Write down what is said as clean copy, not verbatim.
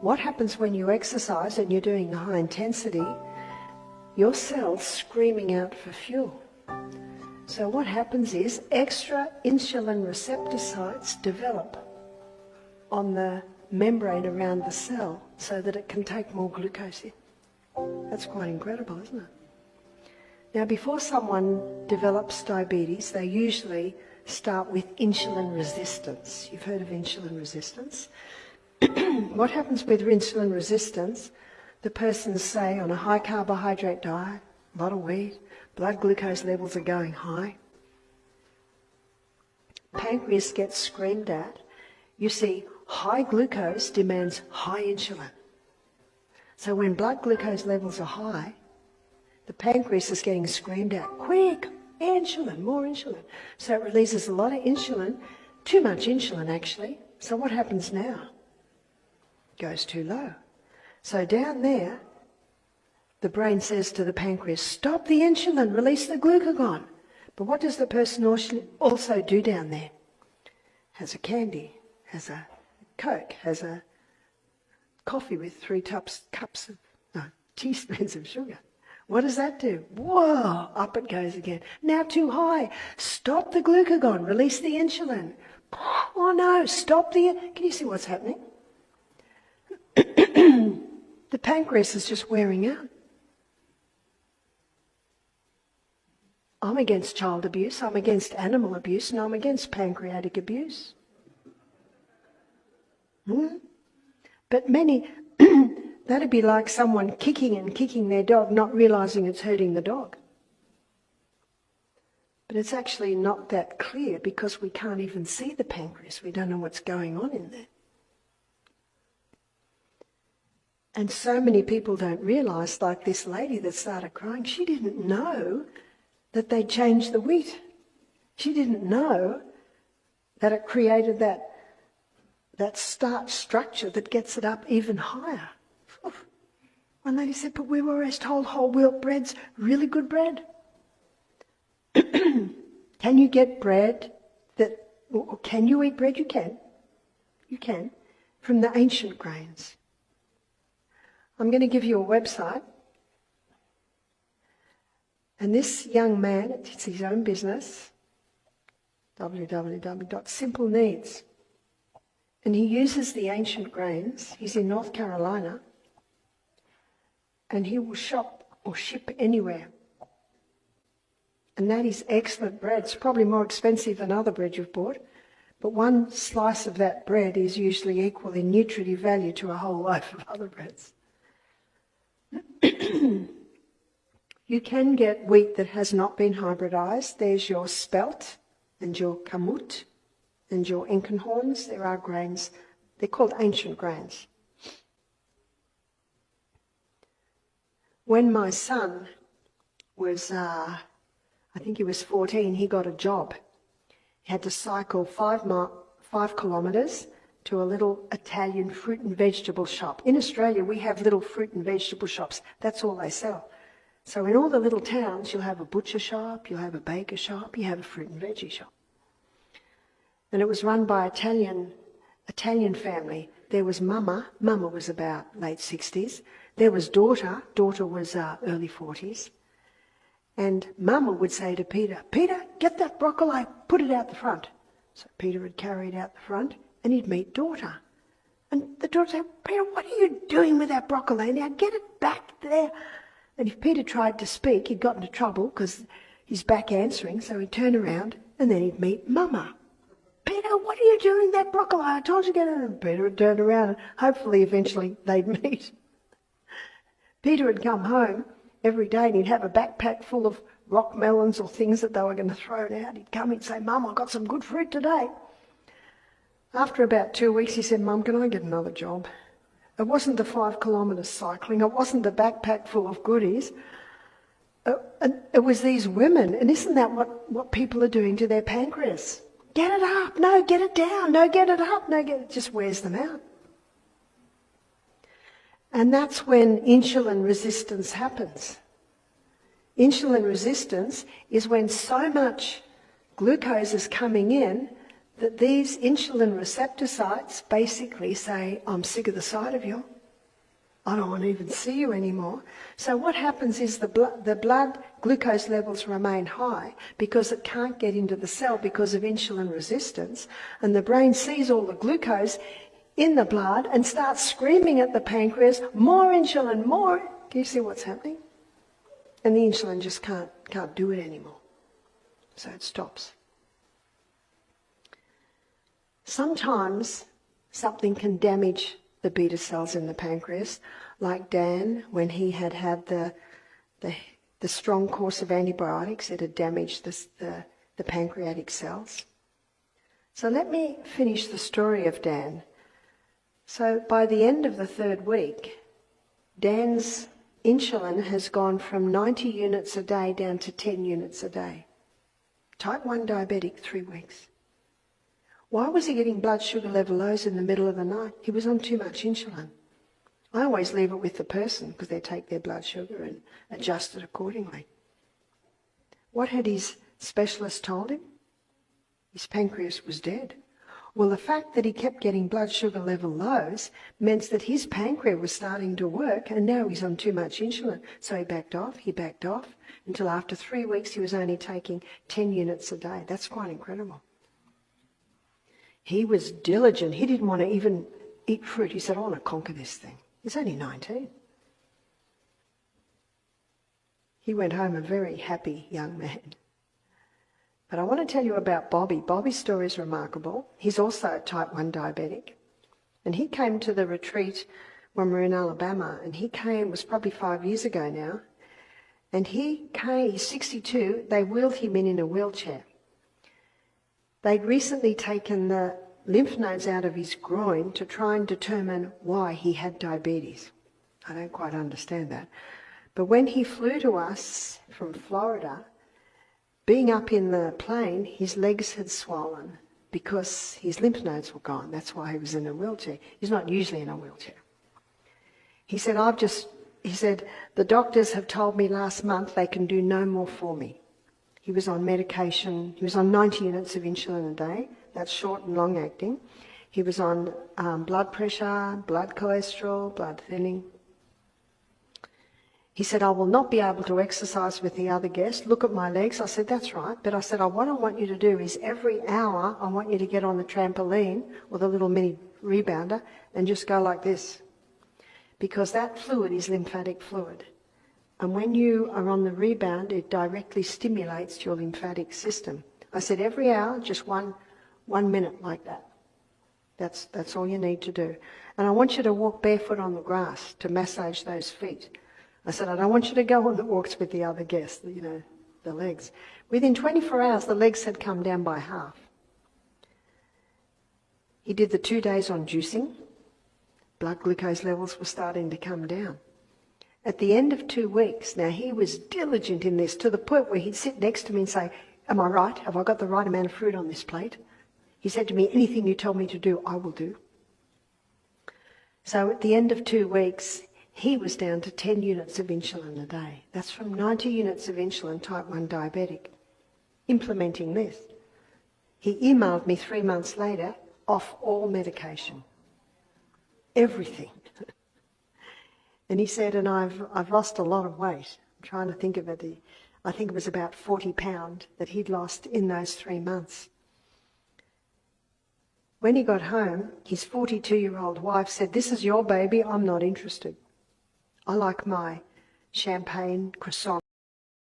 what happens when you exercise and you're doing high intensity? Your cells screaming out for fuel. So what happens is extra insulin receptor sites develop on the membrane around the cell so that it can take more glucose in. That's quite incredible, isn't it? Now, before someone develops diabetes, they usually start with insulin resistance. You've heard of insulin resistance. What happens with insulin resistance? The person's, say, on a high carbohydrate diet, a lot of wheat, blood glucose levels are going high. Pancreas gets screamed at. You see, high glucose demands high insulin. So when blood glucose levels are high, the pancreas is getting screamed at, quick, insulin, more insulin. So it releases a lot of insulin, too much insulin actually. So what happens now? It goes too low. So down there, the brain says to the pancreas, stop the insulin, release the glucagon. But what does the person also do down there? Has a candy, has a Coke, has a coffee with 3 teaspoons of sugar. What does that do? Whoa, up it goes again. Now too high. Stop the glucagon, release the insulin. Oh no, stop the... Can you see what's happening? The pancreas is just wearing out. I'm against child abuse, I'm against animal abuse, and I'm against pancreatic abuse. But many, that'd be like someone kicking their dog, not realising it's hurting the dog. But it's actually not that clear because we can't even see the pancreas. We don't know what's going on in there. And so many people don't realise, like this lady that started crying, she didn't know that they changed the wheat. She didn't know that it created that starch structure that gets it up even higher. One lady said, but we were always told whole wheat bread's really good bread. Can you get bread or can you eat bread? You can. You can. From the ancient grains. I'm going to give you a website. And this young man, it's his own business, www.simpleneeds. And he uses the ancient grains. He's in North Carolina. And he will shop or ship anywhere. And that is excellent bread. It's probably more expensive than other bread you've bought. But one slice of that bread is usually equal in nutritive value to a whole loaf of other breads. You can get wheat that has not been hybridised. There's your spelt and your kamut and your Enkenhorns. There are grains. They're called ancient grains. When my son was, I think he was 14, he got a job. He had to cycle 5 kilometres to a little Italian fruit and vegetable shop. In Australia, we have little fruit and vegetable shops. That's all they sell. So in all the little towns, you'll have a butcher shop, you'll have a baker shop, you have a fruit and veggie shop. And it was run by Italian family. There was Mama was about late 60s. There was Daughter was early 40s. And Mama would say to Peter, get that broccoli, put it out the front. So Peter would carry it out the front and he'd meet Daughter. And the daughter said, Peter, what are you doing with that broccoli? Now get it back there. And if Peter tried to speak, he'd got into trouble because he's back answering, so he'd turn around and then he'd meet Mama. Peter, what are you doing with that broccoli? I told you to get it. And Peter would turn around and hopefully eventually they'd meet. Peter would come home every day and he'd have a backpack full of rock melons or things that they were going to throw out. He'd come and say, Mum, I got some good fruit today. After about 2 weeks, he said, Mum, can I get another job? It wasn't the 5 kilometres cycling. It wasn't the backpack full of goodies. It was these women. And isn't that what people are doing to their pancreas? Get it up. No, get it down. No, get it up. No, it just wears them out. And that's when insulin resistance happens. Insulin resistance is when so much glucose is coming in that these insulin receptor sites basically say, I'm sick of the sight of you. I don't want to even see you anymore. So what happens is the blood glucose levels remain high because it can't get into the cell because of insulin resistance, and the brain sees all the glucose in the blood and starts screaming at the pancreas, more insulin, more. Can you see what's happening? And the insulin just can't do it anymore. So it stops. Sometimes something can damage the beta cells in the pancreas, like Dan, when he had the strong course of antibiotics, it had damaged the pancreatic cells. So let me finish the story of Dan. So by the end of the 3rd week, Dan's insulin has gone from 90 units a day down to 10 units a day. Type 1 diabetic, 3 weeks. Why was he getting blood sugar level lows in the middle of the night? He was on too much insulin. I always leave it with the person because they take their blood sugar and adjust it accordingly. What had his specialist told him? His pancreas was dead. Well, the fact that he kept getting blood sugar level lows meant that his pancreas was starting to work, and now he's on too much insulin. So he backed off, until after 3 weeks he was only taking 10 units a day. That's quite incredible. He was diligent. He didn't want to even eat fruit. He said, I want to conquer this thing. He's only 19. He went home a very happy young man. But I want to tell you about Bobby. Bobby's story is remarkable. He's also a type 1 diabetic. And he came to the retreat when we were in Alabama. And he came, it was probably 5 years ago now. And he came, he's 62. They wheeled him in a wheelchair. They'd recently taken the lymph nodes out of his groin to try and determine why he had diabetes. I don't quite understand that. But when he flew to us from Florida, being up in the plane, his legs had swollen because his lymph nodes were gone. That's why he was in a wheelchair. He's not usually in a wheelchair. He said, the doctors have told me last month they can do no more for me. He was on medication. He was on 90 units of insulin a day. That's short and long acting. He was on blood pressure, blood cholesterol, blood thinning. He said, I will not be able to exercise with the other guests. Look at my legs. I said, that's right. But I said, what I want you to do is every hour I want you to get on the trampoline or the little mini rebounder and just go like this. Because that fluid is lymphatic fluid. And when you are on the rebound, it directly stimulates your lymphatic system. I said, every hour, just one minute like that. That's all you need to do. And I want you to walk barefoot on the grass to massage those feet. I said, I don't want you to go on the walks with the other guests, the legs. Within 24 hours, the legs had come down by half. He did the 2 days on juicing. Blood glucose levels were starting to come down. At the end of 2 weeks, now he was diligent in this to the point where he'd sit next to me and say, am I right? Have I got the right amount of fruit on this plate? He said to me, anything you tell me to do, I will do. So at the end of 2 weeks, he was down to 10 units of insulin a day. That's from 90 units of insulin, type 1 diabetic, implementing this. He emailed me 3 months later, off all medication. Everything. And he said, and I've lost a lot of weight. I'm trying to think of it. I think it was about 40 pounds that he'd lost in those 3 months. When he got home, his 42-year-old wife said, this is your baby, I'm not interested. I like my champagne croissant